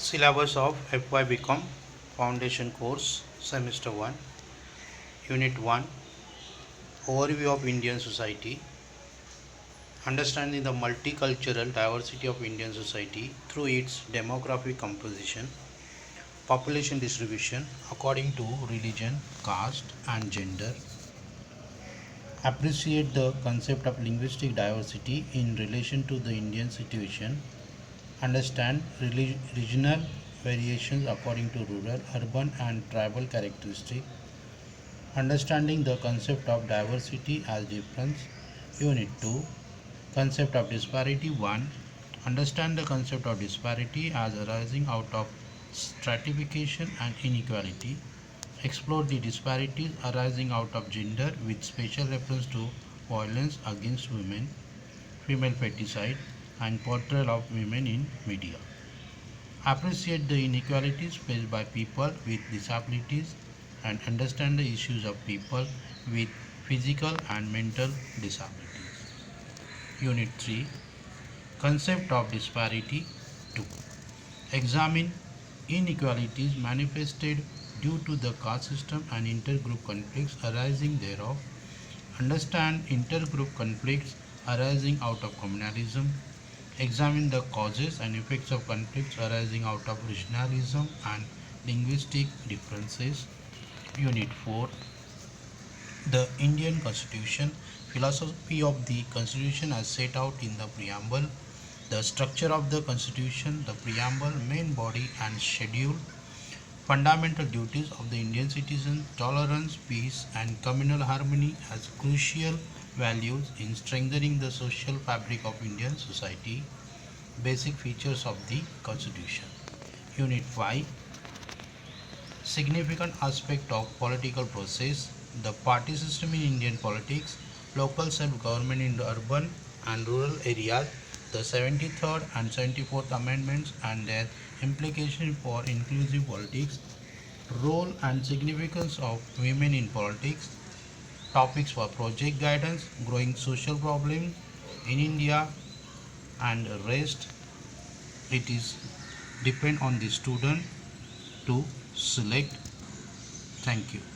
Syllabus of FY BCom Foundation Course Semester 1 Unit 1 Overview of Indian Society. Understanding the multicultural diversity of Indian society through its demographic composition, population distribution according to religion, caste and gender. Appreciate the concept of linguistic diversity in relation to the Indian situation. Understand regional variations according to rural, urban and tribal characteristics. Understanding the concept of diversity as difference. Unit 2 Concept of disparity 1. Understand the concept of disparity as arising out of stratification and inequality. Explore the disparities arising out of gender with special reference to violence against women, female feticide, and portrayal of women in media. Appreciate the inequalities faced by people with disabilities and understand the issues of people with physical and mental disabilities. Unit 3 Concept of disparity 2. Examine inequalities manifested due to the caste system and intergroup conflicts arising thereof. Understand intergroup conflicts arising out of communalism. Examine the causes and effects of conflicts arising out of regionalism and linguistic differences. Unit 4 The Indian Constitution. Philosophy of the Constitution as set out in the preamble. The structure of the Constitution, the preamble, main body and schedule. Fundamental duties of the Indian citizen, tolerance, peace and communal harmony as crucial values in strengthening the social fabric of Indian society. Basic features of the Constitution. Unit 5 Significant aspect of political process. The party system in Indian politics, local self-government in the urban and rural areas, the 73rd and 74th amendments and their implication for inclusive politics, role and significance of women in politics, topics for project guidance, growing social problems in India and rest. It is depend on the student to select. Thank you.